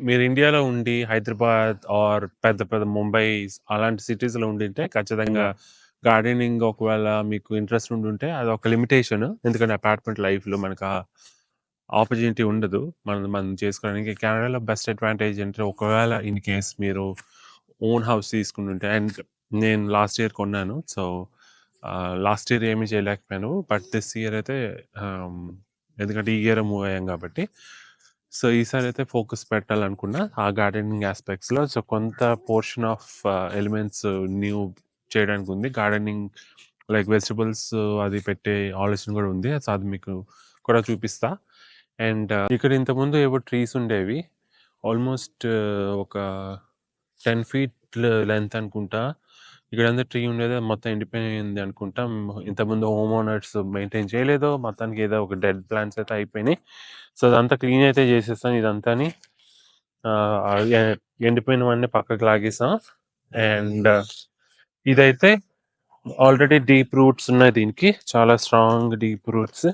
మీరు ఇండియాలో ఉండి హైదరాబాద్ ఆర్ పెద్ద పెద్ద ముంబై అలాంటి సిటీస్‌లో ఉండింటే ఖచ్చితంగా గార్డెనింగ్ ఒకవేళ మీకు ఇంట్రెస్ట్ ఉండుంటే అదొక లిమిటేషన్. ఎందుకంటే అపార్ట్మెంట్ లైఫ్‌లో మనకు ఆ ఆపర్చునిటీ ఉండదు. మనం చేసుకోవడానికి. కెనడాలో బెస్ట్ అడ్వాంటేజ్ అంటే ఒకవేళ ఇన్ కేస్ మీరు ఓన్ హౌస్ తీసుకుంటుంటే అండ్ నేను లాస్ట్ ఇయర్ కొన్నాను. సో, లాస్ట్ ఇయర్ ఏమీ చేయలేకపోయాను. బట్ దిస్ ఇయర్ అయితే ఆహ్, ఎందుకంటే ఈ ఇయరే మూవ్ అయ్యాం కాబట్టి. సో, ఈసారైతే ఫోకస్ పెట్టాలనుకున్నా ఆ గార్డెనింగ్ యాస్పెక్ట్స్‌లో. సో, కొంత పోర్షన్ ఆఫ్ ఎలిమెంట్స్ న్యూ చేయడానికుంది. గార్డెనింగ్ లైక్ వెజిటబుల్స్ అది పెట్టే ఆలోచన కూడా ఉంది. సో, అది మీకు కూడా చూపిస్తా. అండ్ ఇక్కడ ఇంతకుముందు ఏవో ట్రీస్ ఉండేవి. ఆల్మోస్ట్ ఒక 10 ఫీట్ లెంత్ అనుకుంటా. ఇక్కడంతా ట్రీ ఉండేది. అది మొత్తం ఎండిపోయింది అనుకుంటా. ఇంతకుముందు హోమ్ ఓనర్స్ మెయింటైన్ చేయలేదు. మొత్తానికి ఏదో ఒక డెడ్ ప్లాంట్స్ అయితే అయిపోయినాయి. సో, అదంతా క్లీన్ అయితే చేసేసాం ఇదంతాని. ఎండిపోయినవన్నీ పక్కకు లాగేసాం. అండ్ ఇదైతే ఆల్రెడీ డీప్ రూట్స్ ఉన్నాయి దీనికి. చాలా స్ట్రాంగ్ డీప్ రూట్స్.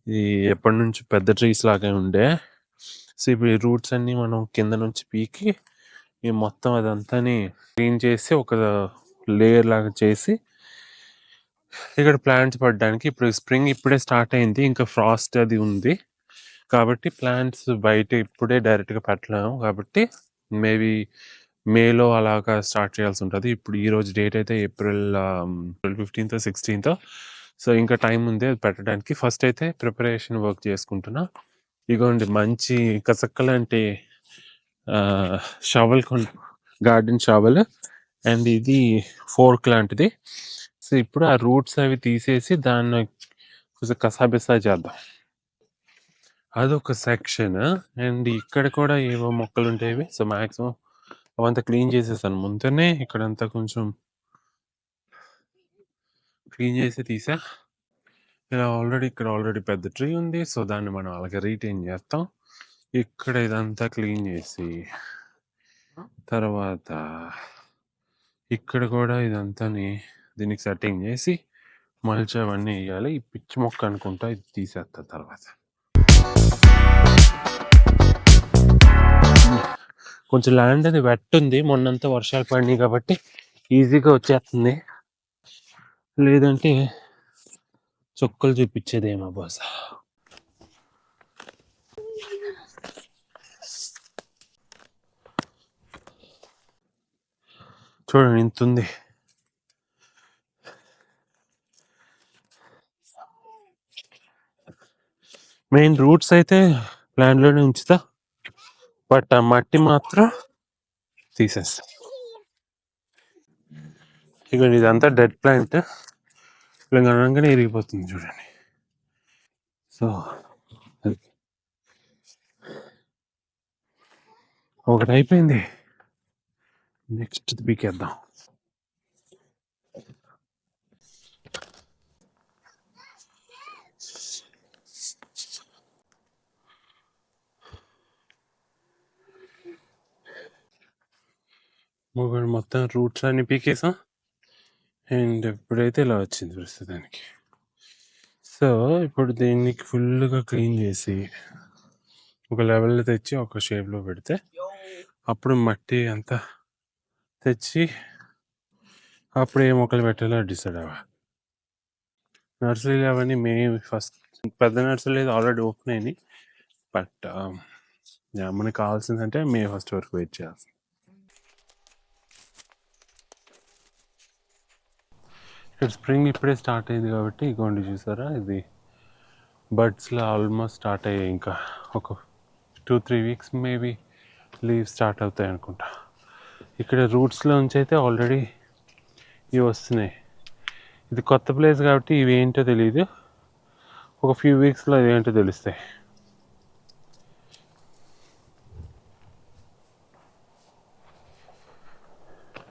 ఇది ఎప్పటి నుంచి పెద్ద ట్రీస్ లాగా ఉండే. సో, ఇప్పుడు ఈ రూట్స్ అన్నీ మనం కింద నుంచి పీకి ఈ మొత్తం అదంతాని క్లీన్ చేసి ఒక లేయర్ లాగా చేసి ఇక్కడ ప్లాంట్స్ పడడానికి ఇప్పుడు స్ప్రింగ్ ఇప్పుడే స్టార్ట్ అయింది. ఇంకా ఫ్రాస్ట్ అది ఉంది. కాబట్టి ప్లాంట్స్ బయట ఇప్పుడే డైరెక్ట్‌గా పెట్టలేము. కాబట్టి మేబీ మేలో అలాగా స్టార్ట్ చేయాల్సి ఉంటది. ఇప్పుడు ఈరోజు డేట్ అయితే ఏప్రిల్ 15థో, 16థో. సో, ఇంకా టైం ఉంది అది పెట్టడానికి. ఫస్ట్ అయితే ప్రిపరేషన్ వర్క్ చేసుకుంటున్నా. ఇగోండి మంచి కసక్కలాంటి షవల్ గార్డెన్ షవల్ అండ్ ఇది ఫోర్క్ లాంటిది. సో, ఇప్పుడు ఆ రూట్స్ అవి తీసేసి దాన్ని కొంచెం కసాబిసా చేద్దాం. అదొక సెక్షన్. అండ్ ఇక్కడ కూడా ఏవో మొక్కలుండేవి. సో, మాక్సిమం అవంతా క్లీన్ చేసేసాను ముందునే. ఇక్కడంతా కొంచెం క్లీన్ చేసి తీసా. ఇక్కడ ఆల్రెడీ పెద్ద ట్రీ ఉంది. సో, దాన్ని మనం అలాగే రీటైన్ చేస్తాం. ఇక్కడ ఇదంతా క్లీన్ చేసి తర్వాత ఇక్కడ కూడా ఇదంతాని దీనికి సెట్టింగ్ చేసి మల్చ్ అవన్నీ వేయాలి. ఈ పిచ్చి మొక్క అనుకుంటా ఇది తీసేస్తా తర్వాత. కొంచెం ల్యాండ్ అది వెట్ ఉంది. మొన్నంతా వర్షాలు పడినాయి కాబట్టి ఈజీగా వచ్చేస్తుంది. లేదంటే చుక్కలు చూపించేదేమో బహుశా. చూడండి ఇంత ఉంది. మెయిన్ రూట్స్ అయితే ప్లాన్ లోనే ఉంచుతా. బట్ ఆ మట్టి మాత్రం తీసేస్తా. ఇక ఇదంతా డెడ్ ప్లాంట్. ఇలా అనగానే ఇరిగిపోతుంది చూడండి. సో ఒకటి అయిపోయింది. నెక్స్ట్ పీకేద్దాం. మొత్తం రూట్స్ అన్ని పీకేసాం. అండ్ ఇప్పుడైతే ఇలా వచ్చింది ప్రస్తుతానికి. సో ఇప్పుడు దీనికి ఫుల్గా క్లీన్ చేసి ఒక లెవెల్లో తెచ్చి ఒక షేప్లో పెడితే అప్పుడు మట్టి అంతా తెచ్చి అప్పుడు ఏ మొక్కలు పెట్టాలో డిసైడ్ అవ్వాలి. నర్సరీలు అవన్నీ ఫస్ట్ పెద్ద నర్సరీలు ఆల్రెడీ ఓపెన్ అయినాయి. బట్ మనకి కావాల్సిందంటే మే ఫస్ట్ వరకు వెయిట్ చేయాలి. ఇక్కడ స్ప్రింగ్ ఇప్పుడే స్టార్ట్ అయింది కాబట్టి ఇగోండి చూసారా, ఇది బర్డ్స్లో ఆల్మోస్ట్ స్టార్ట్ అయ్యాయి. ఇంకా ఒక 2-3 వీక్స్ మేబీ లీవ్స్ స్టార్ట్ అవుతాయి అనుకుంటా. ఇక్కడ రూట్స్లో నుంచి అయితే ఆల్రెడీ ఇవి వస్తున్నాయి. ఇది కొత్త ప్లేస్ కాబట్టి ఇవి ఏంటో తెలియదు. ఒక ఫ్యూ వీక్స్లో ఇవేంటో తెలుస్తాయి.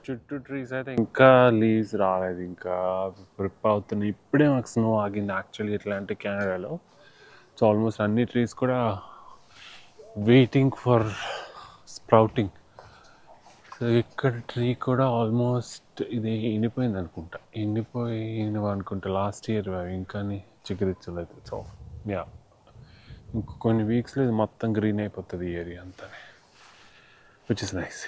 చుట్టూ ట్రీస్ అయితే ఇంకా లీవ్స్ రాలేదు, ఇంకా ప్రిప్ అవుతున్నాయి. ఇప్పుడే మాకు స్నో ఆగింది యాక్చువల్లీ ఇట్లాంటి కెనడాలో. సో ఆల్మోస్ట్ అన్ని ట్రీస్ కూడా వెయిటింగ్ ఫర్ స్ప్రౌటింగ్. సో ఇక్కడ ట్రీ కూడా ఆల్మోస్ట్ ఇది ఎండిపోయింది అనుకుంటా. ఎండిపోయినవి అనుకుంటా లాస్ట్ ఇయర్ ఇంకా చిగురించలేదు. సో యా ఇంకో కొన్ని వీక్స్లో ఇది మొత్తం గ్రీన్ అయిపోతుంది ఈ ఏరియా అంతా. Which is nice.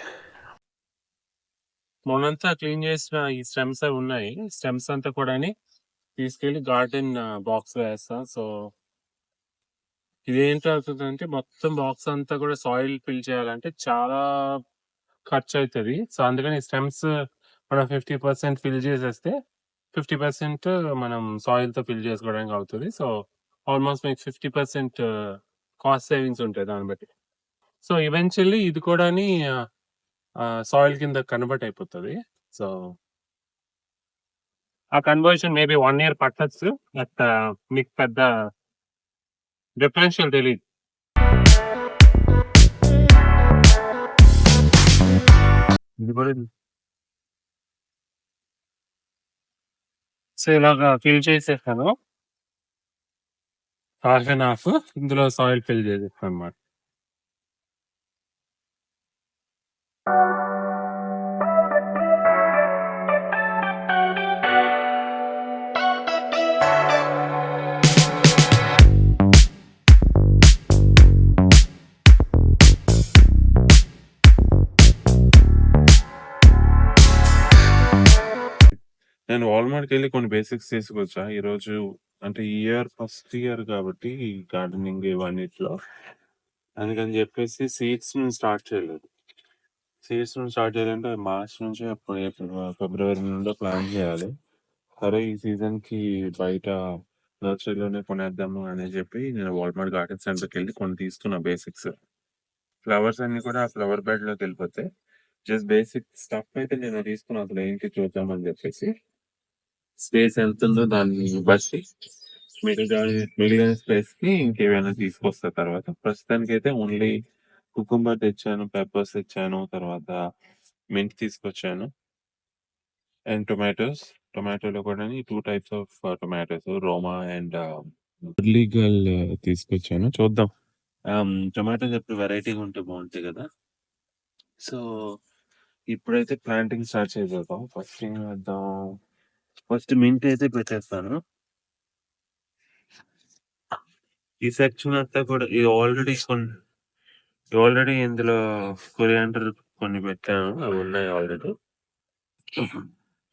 మొన్నంతా క్లీన్ చేసిన ఈ స్టెమ్స్ అవి ఉన్నాయి. స్టెమ్స్ అంతా కూడా తీసుకెళ్ళి గార్డెన్ బాక్స్ లో వేస్తా. సో ఇదేంటి అవుతుందంటే మొత్తం బాక్స్ అంతా కూడా సాయిల్ ఫిల్ చేయాలంటే చాలా ఖర్చు అవుతుంది. సో అందుకని స్టెమ్స్ మనం 50% ఫిల్ చేసేస్తే 50% మనం సాయిల్ తో ఫిల్ చేసుకోవడానికి అవుతుంది. సో ఆల్మోస్ట్ మీకు 50% కాస్ట్ సేవింగ్స్ ఉంటాయి దాన్ని బట్టి. సో ఈవెన్చువల్లీ ఇది కూడా సాయిల్ కింద కన్వర్ట్ అయిపోతుంది. సో ఆ కన్వర్షన్ మేబీ 1 year పట్టచ్చు. బట్ మీకు పెద్ద డిఫరెన్షియల్ తెలియదు. ఇది కూడా సో ఇలాగా ఫిల్ చేసేసాను. హాఫ్ అండ్ హాఫ్ ఇందులో సాయిల్ ఫిల్ చేసేస్తాను అనమాట. నేను వాల్మార్ట్కి వెళ్ళి కొన్ని బేసిక్స్ తీసుకొచ్చా ఈరోజు. అంటే ఈ ఇయర్ ఫస్ట్ ఇయర్ కాబట్టి గార్డెనింగ్ ఇవన్నిట్లో, అందుకని చెప్పేసి సీడ్స్ నుంచి స్టార్ట్ చేయలేదు. సీడ్స్ నుంచి స్టార్ట్ చేయాలంటే మార్చ్ నుంచి ఫిబ్రవరి నుండో ప్లాన్ చేయాలి. సరే ఈ సీజన్ కి బయట నర్సరీలోనే కొనేద్దాము అని చెప్పి నేను వాల్మార్ట్ గార్డెన్ సెంటర్కి వెళ్ళి కొన్ని తీసుకున్నా బేసిక్స్. ఫ్లవర్స్ అన్ని కూడా ఆ ఫ్లవర్ బెడ్ లోకి వెళ్ళిపోతాయి. జస్ట్ బేసిక్ స్టఫ్ అయితే నేను తీసుకున్నా, అసలు ఏంటి చూద్దామని చెప్పేసి. స్పేస్ ఎంత ఉందో దాన్ని బట్టి మిగిలిన స్పేస్ కి ఇంకేమైనా తీసుకొస్తా తర్వాత. ప్రస్తుతానికి అయితే ఓన్లీ కుకుంబర్ తెచ్చాను, పెప్పర్స్ తెచ్చాను, తర్వాత మింట్ తీసుకొచ్చాను, అండ్ టొమాటోలో కూడా 2 types of tomatoes, Roma and legal తీసుకొచ్చాను. చూద్దాం. టొమాటోస్ ఎప్పుడు వెరైటీగా ఉంటే బాగుంటాయి కదా. సో ఇప్పుడైతే ప్లాంటింగ్ స్టార్ట్ చేసేద్దాం. ఫస్ట్ ఏం వేద్దాం, ఫస్ట్ మింట్ అయితే పెట్టేస్తాను. ఈ సెక్షన్ అంతా కూడా ఆల్రెడీ ఇందులో కొరియాండర్ కొన్ని పెట్టాను, అవి ఉన్నాయి ఆల్రెడీ.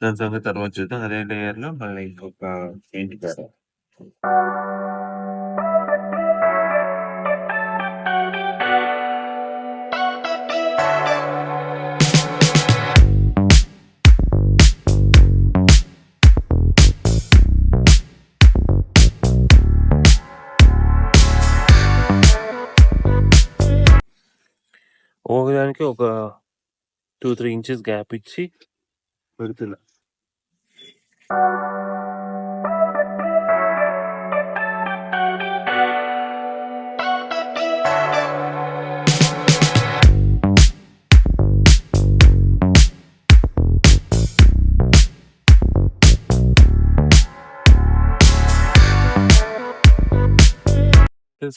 దాని సంగతి తర్వాత చూద్దాం. అదే లేయర్ లో మళ్ళీ ఇంకొక ఏంటి కదా. ఒకదానికి ఒక 2-3 inches గ్యాప్ ఇచ్చి పెడుతున్నా.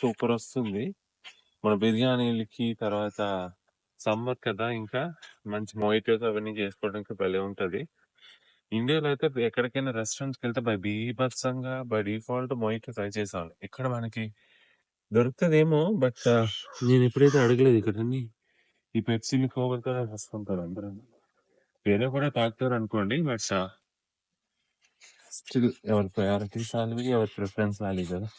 సూపర్ వస్తుంది మన బిర్యానీలకి. తర్వాత సమ్మర్ కదా, ఇంకా మంచి మొయిటోస్ అవన్నీ చేసుకోవడానికి భలే ఉంటది. ఇండియాలో అయితే ఎక్కడికైనా రెస్టారెంట్స్కి వెళ్తే బీభత్సంగా బై డిఫాల్ట్ మొయిటో ట్రై చేసాను. ఇక్కడ మనకి దొరుకుతుందేమో, బట్ నేను ఎప్పుడైతే అడగలేదు. ఇక్కడ ఈ పెప్సీలు కోకలతో వస్తుంటారు అందరూ. వేరే కూడా తాగుతారు అనుకోండి, బట్ స్టిల్ ఎవరి ప్రయారిటీస్ వాళ్ళవి, ఎవరి ప్రిఫరెన్స్ వాళ్ళవి కదా.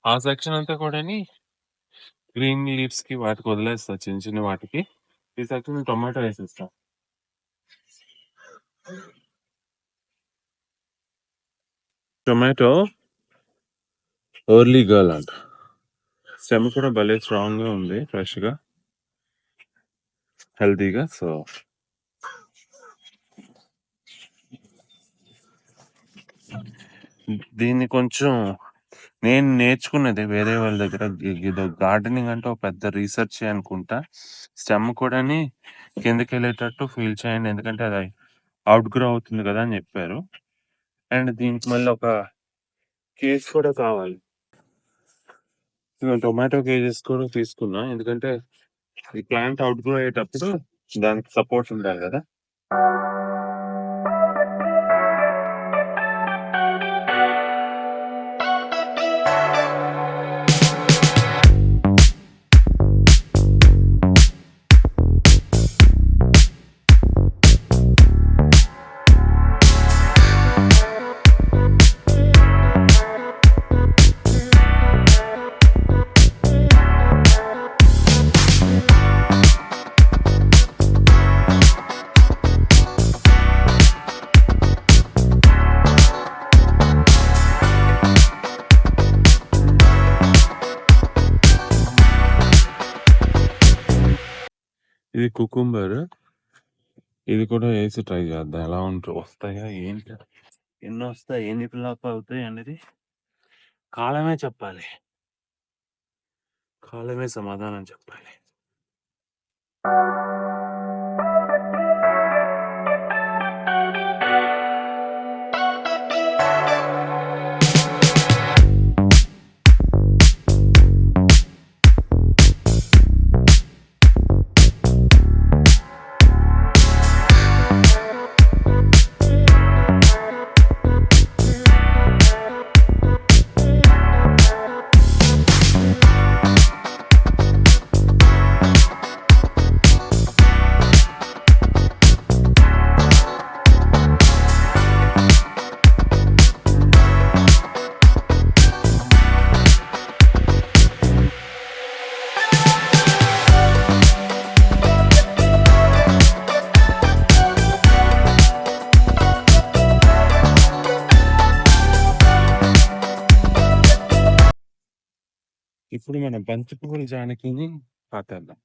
ఆ సెక్షన్ అంతా కూడా గ్రీన్ లీవ్స్ కి వాటికి వదిలేస్తా, చిన్న చిన్న వాటికి. ఈ సెక్షన్ టొమాటో వేసేస్తా. టొమాటో ఎర్లీ గర్ల్ అంట. స్టెమ్ కూడా భలే స్ట్రాంగ్ గా ఉంది, ఫ్రెష్ గా, హెల్తీగా. సో దీన్ని కొంచెం నేను నేర్చుకున్నది వేరే వాళ్ళ దగ్గర. ఇది గార్డెనింగ్ అంటే ఒక పెద్ద రీసెర్చ్ అనుకుంటా. స్టెమ్ కూడా కిందకి వెళ్ళేటట్టు ఫీల్ చేయండి, ఎందుకంటే అది అవుట్ గ్రో అవుతుంది కదా అని చెప్పారు. అండ్ దీనికి మళ్ళీ ఒక కేజ్ కూడా కావాలి. టొమాటో కేజెస్ కూడా తీసుకున్నా, ఎందుకంటే ఈ ప్లాంట్ అవుట్ గ్రో అయ్యేటప్పుడు దానికి సపోర్ట్ ఉండాలి కదా. ఇది కుకుంబర్. ఇది కూడా వేసి ట్రై చేద్దాం ఎలా వస్తాయా ఏంటి, ఎన్ని వస్తాయి, ఎన్ని ఫిల్అప్ అవుతాయి అనేది కాలమే చెప్పాలి. కాలమే సమాధానం చెప్పాలి. ఇప్పుడు మనం బంతి పువ్వుల జానకిని పాతేద్దాం.